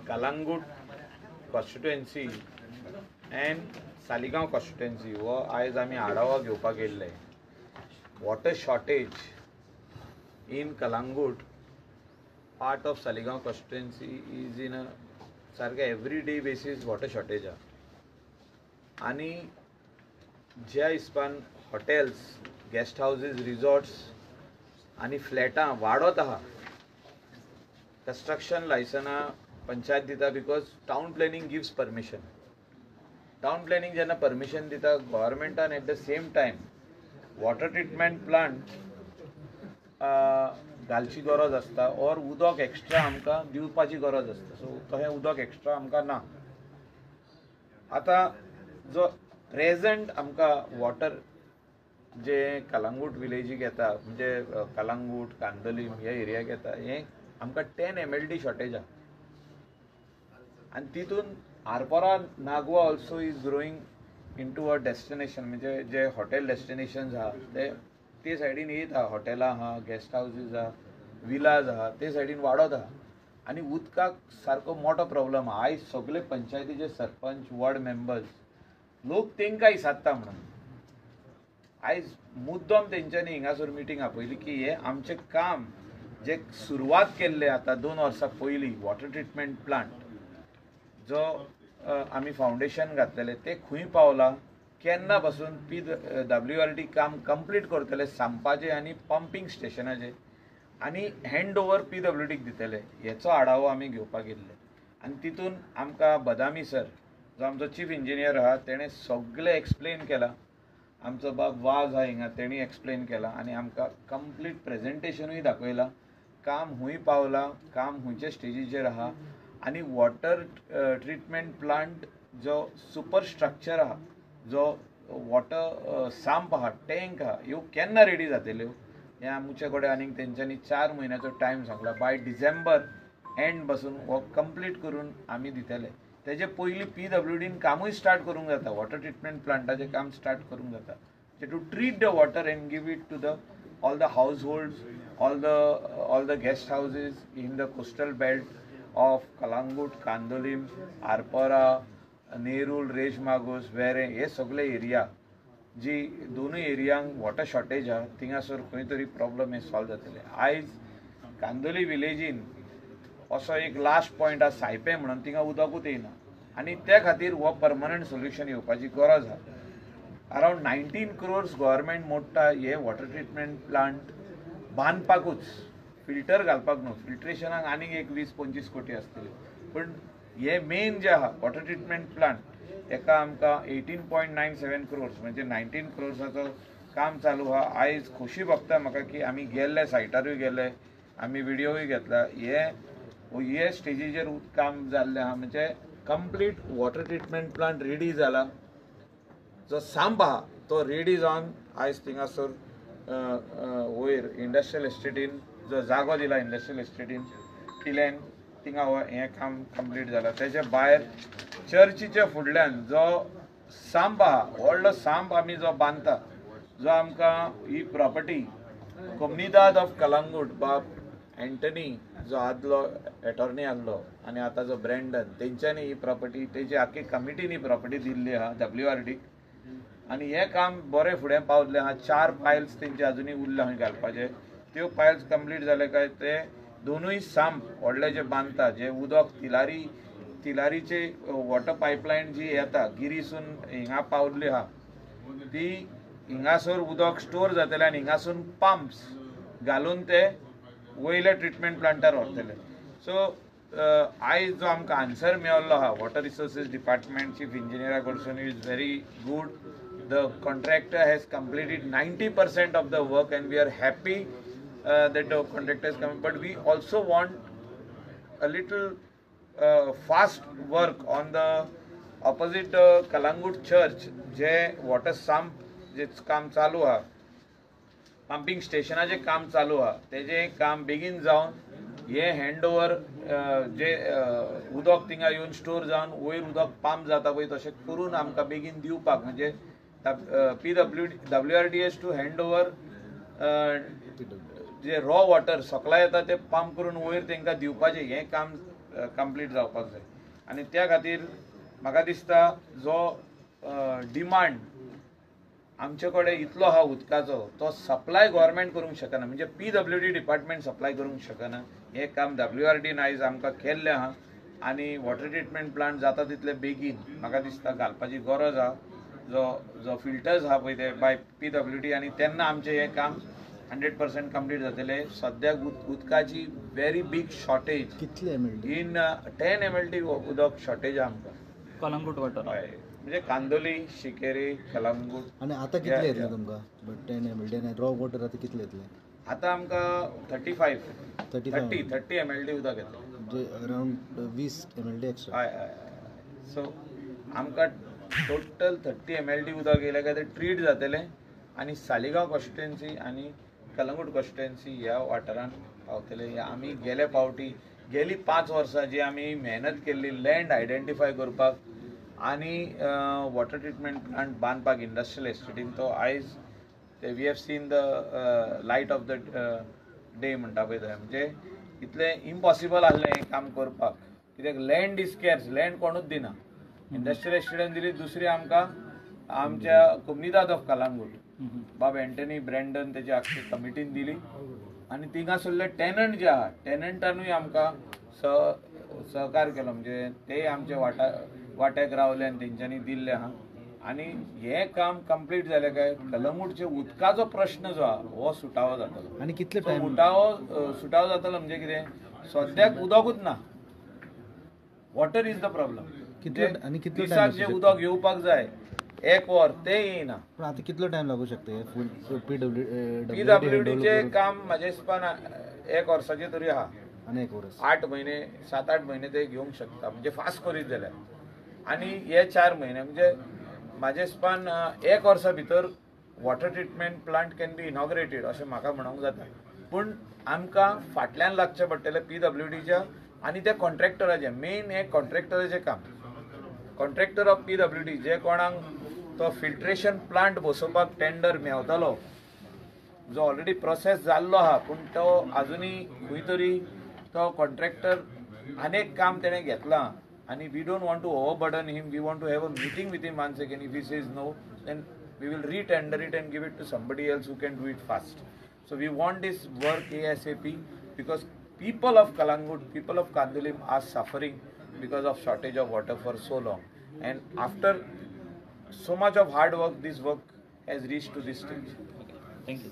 Calangute constituency and Saligao constituency वो आयज आमी आढावा घेवपाक येयल्ले. Water shortage in Calangute part of Saligao constituency is in a सारके एवरीडे बेसीस वॉटर शॉर्टेज आहा. आनी ज्या हिसपान हॉटेल्स, गेस्ट हाउजीस, रिसॉर्ट्स आनी फ्लॅटां वाडत आहा, कंस्ट्रक्शन लायसनां पंचायत दिता because town planning gives permission. Town planning जेन्ना परमिशन दिता गव्हर्मेंटान at the same time water treatment plant घालची गरज आसता और उदक एक्स्ट्रा आमकां दिवपाची गरज आसता. सो तशें उदक एक्स्ट्रा आमकां ना. आतां जो प्रेझंट आमकां वॉटर जे कलंगूट विलेजीक येता म्हणजे कलंगूट, कांदोलीम ह्या एरियाक येता हें आमकां 10 MLD शॉर्टेज आहा. आनी तितून Arpora Nagwa also is growing into a destination. म्हणजे जे हॉटेल डेस्टिनेशन्स आहा ते सायडीन येत आहा. हॉटेलां आहा, गेस्ट हाऊजीस आहा, विलाज आहा, ते सायडीन वाडत आहा. आनी उदकाक सारको मोठो प्रॉब्लम आहा. आयज सगळे पंचायतीचे सरपंच, वॉर्ड मेंबर्स लोक तेंकां इसादता म्हणून आयज मुद्दम तेंच्यांनी हिंगासर मिटींग आपयली की हे आमचें काम जे सुरवात केल्ले आतां 2 वर्सां पयलीं वॉटर ट्रिटमेंट प्लांट जो आमी फावंडेशन घातलेले ते खंय पावला, केन्ना पासून PWRD काम कंप्लीट करतले सांपाचे आनी पंपिंग स्टेशनाचे आनी हँड ओवर PWDक दितले हेचो आढावो आमी घेवपाक येयल्ले. आनी तितून आमकां बदामी सर जो आमचो चीफ इंजिनियर आहा तेणें सगळें एक्सप्लेन केलां. आमचो बाब वाज आहा हिंगा तेणी एक्सप्लेन केलां आनी आमकां कंप्लीट प्रेझेंटेशनूय दाखयलां. काम हूंय पावलां, काम हुंयच्या स्टेजीचेर आहा आनी वॉटर ट्रिटमेंट प्लांट जो सुपर स्ट्रक्चर आहा, जो वॉटर सांप आहा, टँक आहा, ह्यो केन्ना रेडी जातल्यो हें आमचे कडेन आनीक तेंच्यांनी 4 म्हयन्याचो टायम सांगला. बाय डिसेंबर एंड पासून हो कंप्लीट करून आमी दितले. तेजे पयलीं PWDन कामूय स्टार्ट करूंक जाता. वॉटर ट्रिटमेंट प्लांटाचें काम स्टार्ट करूंक जाता to treat the water and give it to the all the households, all the guest houses in the coastal belt of Kalangut, Kandolim, Arpora, Nerul, Rejmagus, वेरे हे सगळे एरिया जी दोनूय एरियांक water shortage आहा थिंगासर खंय तरी problem हे solve जातले. आयज कांदोली विलेजीन असो एक लास्ट पॉयंट आहा सायपे म्हणून थिंगा उदकूच येना आनी त्या खातीर हो परमनंट सोल्युशन येवपाची गरज आहा. अरावंड 19 crores गव्हर्मेंट मोडटा हे वॉटर ट्रिटमेंट प्लांट बांदपाकूच, फिल्टर घालपाक न्हू. फिल्ट्रेशनाक आनीक एक 20-25 कोटी आसतले. पण हे मेन जे आहा वॉटर ट्रिटमेंट प्लांट हेका आमकां 18.97 crores म्हणजे 19 crores काम चालू आहा. आयज खोशी भोगता म्हाका की आमी गेल्ले सायटारूय गेले, आमी व्हिडियोय घेतला. हे स्टेजीचेर काम जाल्लें आहा म्हणजे complete water treatment plant ready जाला. जो सांप आहा तो रेडी जावन आयज थिंगासर वयर इंडस्ट्रियल एस्टेटीन जो जागो दिला इंडस्ट्रियल एस्टेटीन किलेन थिंगा हें काम कंप्लीट जालां. तेजे भायर चर्चीच्या फुडल्यान जो सांप आहा व्हडलो सांप आमी जो बांदता, जो आमकां ही प्रॉपर्टी कोमुनिदाद ऑफ कलंगूट बाब एंटनी जो आदलो एटॉर्नी आहलो आनी आतां जो ब्रँडन तेंच्यांनी ही प्रॉपर्टी तेजी आख्खी कमिटीन ही प्रॉपर्टी दिल्ली आहा WRDक. आनी हें काम बरें फुडें पावल्लें आहा. 4 पायल्स तेंचे अजुनूय उरले खंय घालपाचे. त्यो पायल्स कंप्लीट जाले काय ते दोनूय सांप व्हडले जे बांदता, जे उदक तिलारीचे वॉटर पायपलायन जी येता गिरीसून हिंगा पावल्ली आहा ती हिंगासर उदक स्टोर जातलें आनी हिंगासून पंप्स घालून ते वयले ट्रिटमेंट प्लांटार व्हरतले. सो आयज जो आमकां आन्सर मेळिल्लो आहा वॉटर रिसोर्सीस डिपार्टमेंट चीफ इंजिनियरा कडसून is very good. The contractor has completed 90% of the work and we are happy that the contractor is coming. But we also want a little fast work on the opposite Kalangut church जे water सांप जे काम चालू आहा, pumping स्टेशनाचें काम चालू आहा, तेजें काम बेगीन जावन हे हँड ओवर जे उदक थिंगा येवन स्टोर जावन वयर उदक पंप जाता पळय तशें करून आमकां बेगीन दिवपाक म्हणजे WRD has to hand over जे रॉ वॉटर सप्लाय येता ते पंप करून वयर तांकां दिवपाचें हें काम कंप्लीट जावपाक जाय आनी त्या खातीर म्हाका दिसता जो डिमांड आमचे कडेन इतलो आहा उदकाचो तो सप्लाय गव्हर्मेंट करूंक शकना म्हणजे PWD डिपार्टमेंट सप्लाय करूंक शकना हें काम WRD आयज आमकां केल्लें आहा आनी वॉटर ट्रिटमेंट प्लांट जाता तितले बेगीन म्हाका दिसता घालपाची गरज आहा जो फिल्टर्स आहा पळय ते बाय PWD आनी तेन्ना आमचें हें काम 100% कंप्लीट जातलें सद्याक उदकाची व्हेरी बीग शॉर्टेज कितले MLD इन 10 MLD उदक शॉर्टेज आहा आमकां कलंगूट वाटर हय म्हणजे कांदोली शिकेरी कलंगूट आनी आतां कितले येतले तुमकां 10 MLD आनी रॉ वॉटर आतां कितले येतले आतां आमकां 30 MLD उदक येतलें म्हणजे अरावंड 20 MLD एक्स्ट्रा हय हय सो आमकां टोटल 30 MLD उदक येयलें काय तें ट्रीट जातलें आनी सालिगांव कॉन्स्टिट्युएन्सी आनी कलंगूट कॉन्स्टिट्युएन्सी ह्या वाठारांत पावतले आमी गेले फावटी गेली 5 वर्सां जी आमी मेहनत केल्ली लँड आयडेंटिफाय करपाक आनी वॉटर ट्रिटमेंट प्लांट बांदपाक इंडस्ट्रियल एस्टेटीन तो आयज we have seen the light of the day म्हणटा पळय थंय म्हणजे इतलें इम्पॉसिबल आसलें हें काम करपाक कित्याक लँड इज स्कॅर्स लँड कोणूच दिना इंडस्ट्रियल एस्टेटीन दिली दुसरी आमकां आमच्या कोमुनिदाद ऑफ कलंगूट बाब एंटनी ब्रँडन तेची आख्खी कमिटीन दिली आनी थिंगासरले टेनंट जे आहा टेनंटानूय आमकां सहकार केलो म्हणजे ते आमचे वाट्याक रावले आनी तेंच्यांनी दिल्ले आहा आनी हें काम कंप्लीट जालें काय कलंगूटचे उदकाचो प्रश्न जो आहा हो सुटावो जातलो आनी कितले टायम सुटावो जातलो म्हणजे कितें सद्याक उदकूच ना वॉटर इज द प्रॉब्लम कितले दिसाक जे उदक येवपाक जाय 1 वर ते येयना पण आतां कितलो टायम लागू शकता PWDचे काम म्हाजे हिसपान 1 वर्साचे तरी आहा आनी 1 वर्स 8 महिने 7-8 महिने ते घेवंक शकता म्हणजे फास्ट करीत जाल्यार आनी हे 4 महिने म्हणजे म्हाजे हिसपान 1 वर्सा भितर water treatment plant can be inaugurated अशें म्हाका म्हणूंक जाता पूण आमकां फाटल्यान लागचें पडटलें PWDच्या आनी त्या कॉन्ट्रॅक्टराचें मेन हें कॉन्ट्रॅक्टराचें काम कॉन्ट्रॅक्टर ऑफ PWD जे कोणाक तो फिल्ट्रेशन प्लांट बसोवपाक टेंडर मेवतालो जो ऑलरेडी प्रोसेस जाल्लो आहा पूण तो आजुनूय खंय तरी तो कॉन्ट्रॅक्टर अनेक काम तेणें घेतलां आनी we don't want to overburden him we want to have a meeting with him once again if he says no then we will retender it and give it to somebody else who can do it fast so we want this work ASAP because people of Kalangut, people of Kandolim are suffering because of shortage of water for so long. And after so much of hard work, this work has reached to this stage. Thank you.